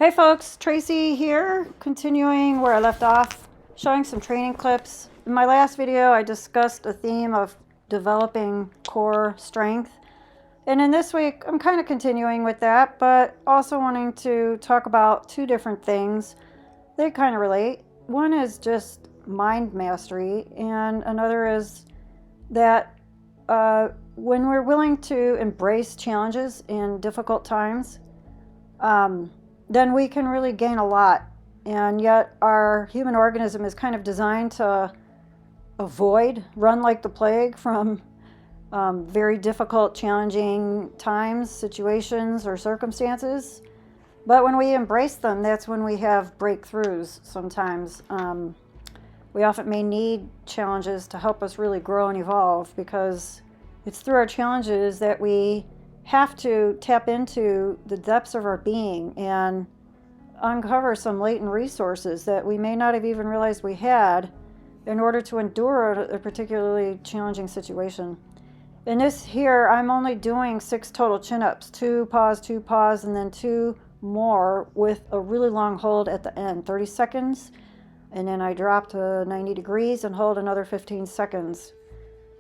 Hey folks, Tracy here, continuing where I left off, showing some training clips. In my last video, I discussed a theme of developing core strength. And in this week, I'm kind of continuing with that, but also wanting to talk about two different things. They kind of relate. One is just mind mastery, and another is that when we're willing to embrace challenges in difficult times, then we can really gain a lot. And yet our human organism is kind of designed to run like the plague from very difficult, challenging times, situations, or circumstances. But when we embrace them, that's when we have breakthroughs sometimes. We often may need challenges to help us really grow and evolve, because it's through our challenges that we have to tap into the depths of our being and uncover some latent resources that we may not have even realized we had in order to endure a particularly challenging situation. In this here, I'm only doing 6 total chin-ups, 2 pause, and then 2 more with a really long hold at the end, 30 seconds, and then I drop to 90 degrees and hold another 15 seconds.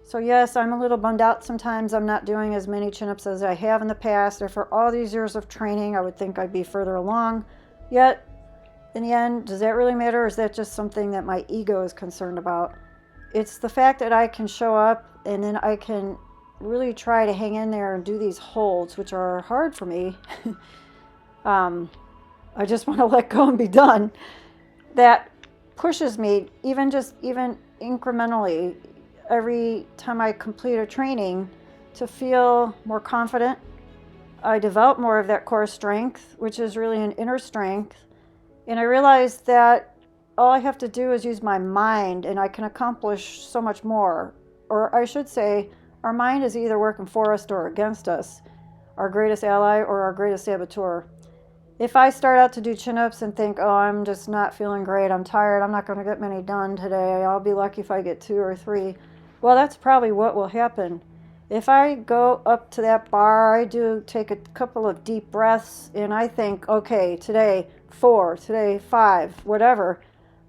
So yes, I'm a little bummed out sometimes. I'm not doing as many chin-ups as I have in the past. After all these years of training, I would think I'd be further along. Yet, in the end, does that really matter, or is that just something that my ego is concerned about? It's the fact that I can show up and then I can really try to hang in there and do these holds, which are hard for me. I just want to let go and be done. That pushes me, even incrementally, every time I complete a training, to feel more confident. I develop more of that core strength, which is really an inner strength. And I realize that all I have to do is use my mind and I can accomplish so much more. Or I should say, our mind is either working for us or against us, our greatest ally or our greatest saboteur. If I start out to do chin-ups and think, oh, I'm just not feeling great, I'm tired, I'm not going to get many done today, I'll be lucky if I get 2 or 3, well, that's probably what will happen. If I go up to that bar, I do take a couple of deep breaths and I think, okay, today 4, today 5, whatever.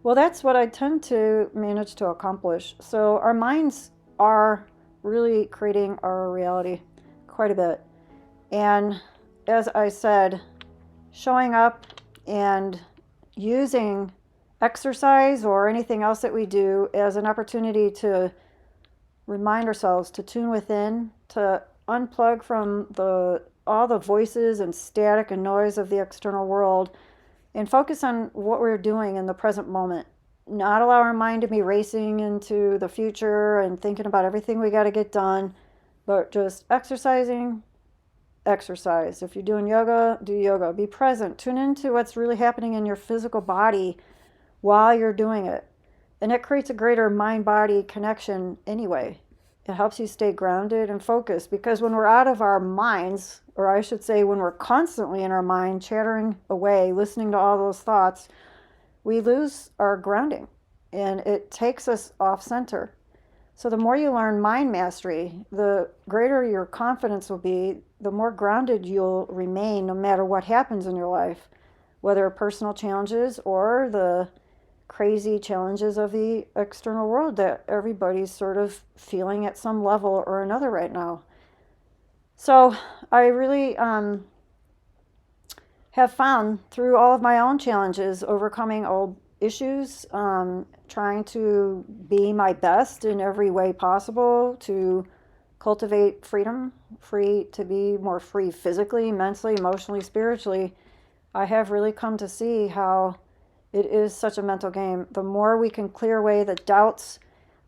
Well, that's what I tend to manage to accomplish. So our minds are really creating our reality quite a bit. And as I said, showing up and using exercise or anything else that we do as an opportunity to remind ourselves to tune within, to unplug from all the voices and static and noise of the external world, and focus on what we're doing in the present moment. Not allow our mind to be racing into the future and thinking about everything we got to get done, but just exercise. If you're doing yoga, do yoga. Be present. Tune into what's really happening in your physical body while you're doing it. And it creates a greater mind-body connection anyway. It helps you stay grounded and focused, because when we're out of our minds, or I should say when we're constantly in our mind, chattering away, listening to all those thoughts, we lose our grounding and it takes us off center. So the more you learn mind mastery, the greater your confidence will be, the more grounded you'll remain no matter what happens in your life, whether personal challenges or the crazy challenges of the external world that everybody's sort of feeling at some level or another right now. So I really have found through all of my own challenges, overcoming old issues, trying to be my best in every way possible, to cultivate freedom, to be more free physically, mentally, emotionally, spiritually, I have really come to see how it is such a mental game. The more we can clear away the doubts,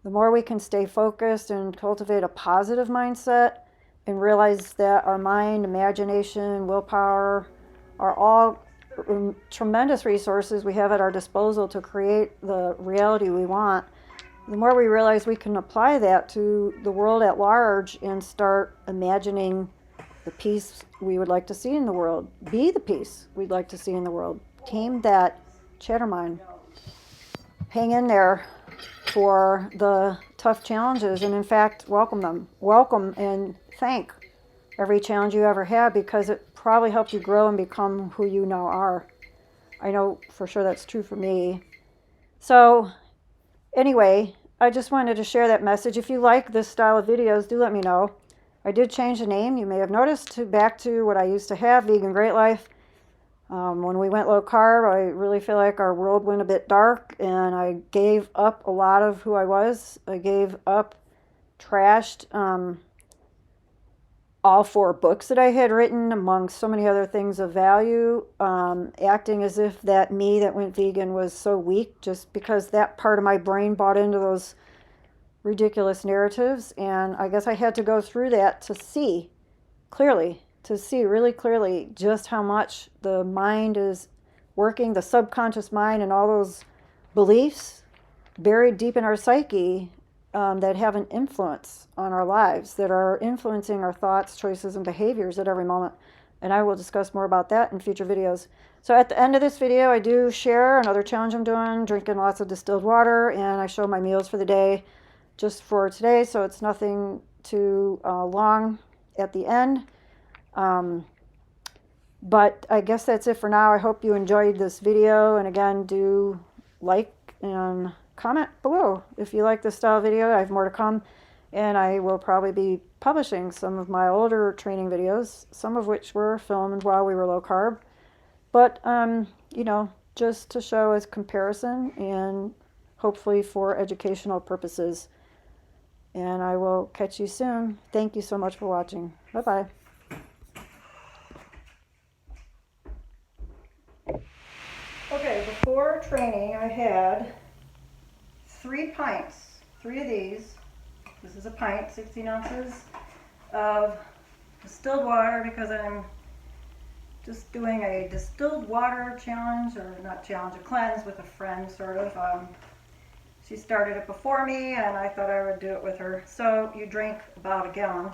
the more we can stay focused and cultivate a positive mindset and realize that our mind, imagination, willpower are all tremendous resources we have at our disposal to create the reality we want. The more we realize we can apply that to the world at large and start imagining the peace we would like to see in the world, be the peace we'd like to see in the world, tame that chatter mind, hang in there for the tough challenges, and in fact, welcome and thank every challenge you ever had, because it probably helped you grow and become who you now are. I know for sure that's true for me. So anyway, I just wanted to share that message. If you like this style of videos, do let me know. I did change the name, you may have noticed, back to what I used to have, Vegan Great Life. When we went low carb, I really feel like our world went a bit dark, and I gave up a lot of who I was. I gave up, trashed all 4 books that I had written, among so many other things of value, acting as if that me that went vegan was so weak, just because that part of my brain bought into those ridiculous narratives. And I guess I had to go through that to see clearly, to see really clearly just how much the mind is working, the subconscious mind, and all those beliefs buried deep in our psyche that have an influence on our lives, that are influencing our thoughts, choices, and behaviors at every moment. And I will discuss more about that in future videos. So at the end of this video, I do share another challenge I'm doing, drinking lots of distilled water, and I show my meals for the day just for today, so it's nothing too long at the end. But I guess that's it for now. I hope you enjoyed this video, and again, do like and comment below if you like this style video. I have more to come, and I will probably be publishing some of my older training videos, some of which were filmed while we were low carb, but you know, just to show as comparison and hopefully for educational purposes. And I will catch you soon. Thank you so much for watching. Bye-bye. Okay, before training, I had 3 pints, 3 of these. This is a pint, 16 ounces of distilled water, because I'm just doing a distilled water challenge, or not challenge, a cleanse with a friend, sort of. She started it before me, and I thought I would do it with her. So you drink about a gallon,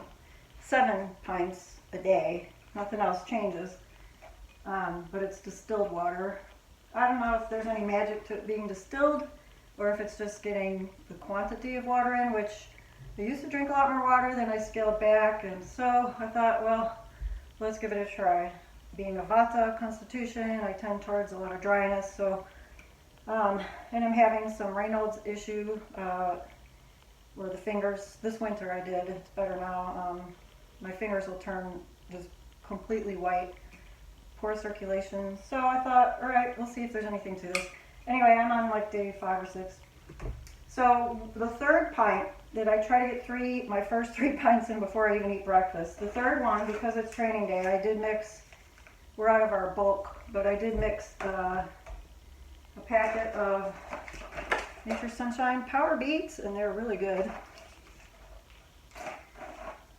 7 pints a day. Nothing else changes, but it's distilled water. I don't know if there's any magic to it being distilled, or if it's just getting the quantity of water in, which I used to drink a lot more water, then I scaled back, and so I thought, well, let's give it a try. Being a Vata constitution, I tend towards a lot of dryness, so and I'm having some Raynaud's issue where the fingers, this winter I did, it's better now, my fingers will turn just completely white, poor circulation. So I thought, all right, we'll see if there's anything to this. Anyway, I'm on like day 5 or 6. So the 3rd pint that I try to get my first 3 pints in before I even eat breakfast. The 3rd one, because it's training day, I did mix, we're out of our bulk, but I did mix a packet of Nature's Sunshine Power Beets, and they're really good,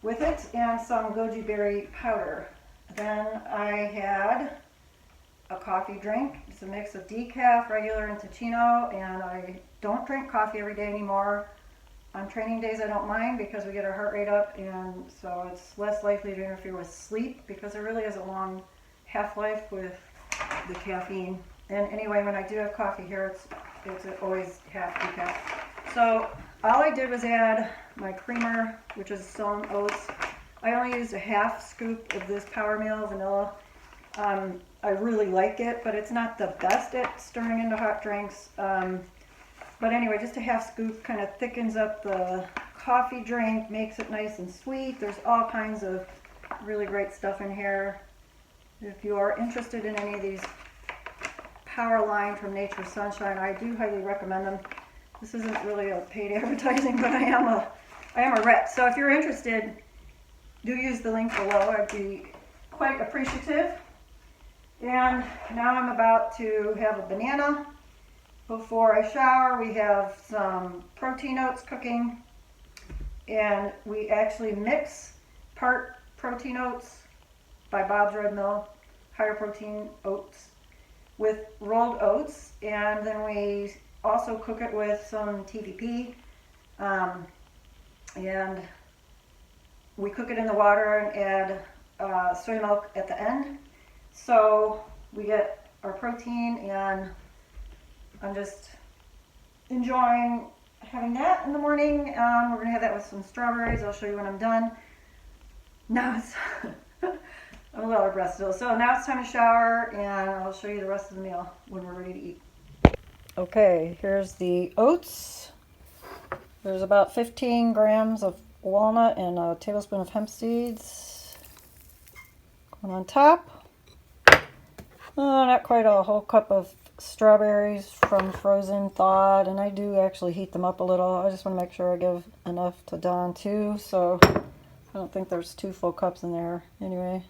with it, and some goji berry powder. Then I had a coffee drink. It's a mix of decaf, regular, and Ticino, and I don't drink coffee every day anymore. On training days I don't mind, because we get our heart rate up, and so it's less likely to interfere with sleep, because there really is a long half-life with the caffeine. And anyway, when I do have coffee here, it's always half decaf. So all I did was add my creamer, which is some oats. I only used a half scoop of this Power Meal vanilla. I really like it, but it's not the best at stirring into hot drinks. But anyway, just a half scoop kind of thickens up the coffee drink, makes it nice and sweet. There's all kinds of really great stuff in here. If you are interested in any of these Power line from Nature's Sunshine, I do highly recommend them. This isn't really a paid advertising, but I am a rep. So if you're interested, do use the link below. I'd be quite appreciative. And now I'm about to have a banana before I shower. We have some protein oats cooking, and we actually mix part protein oats by Bob's Red Mill, higher protein oats, with rolled oats, and then we also cook it with some TVP, and we cook it in the water and add soy milk at the end. So we get our protein, and I'm just enjoying having that in the morning. We're going to have that with some strawberries. I'll show you when I'm done. Now it's, I'm We'll let our breath still. So now it's time to shower, and I'll show you the rest of the meal when we're ready to eat. Okay, here's the oats. There's about 15 grams of walnut and a tablespoon of hemp seeds going on top. Oh, not quite a whole cup of strawberries from frozen thawed, and I do actually heat them up a little. I just want to make sure I give enough to Dawn too, so I don't think there's 2 full cups in there. Anyway,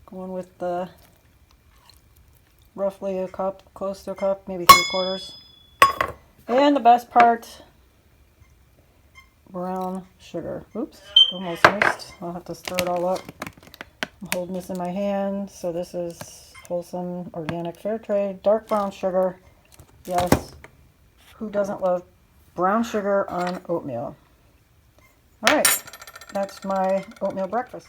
going with the roughly a cup, close to a cup, maybe 3/4. And the best part, brown sugar. Oops, almost missed. I'll have to stir it all up. I'm holding this in my hand, so this is wholesome, organic, fair trade, dark brown sugar. Yes, who doesn't love brown sugar on oatmeal? All right, that's my oatmeal breakfast.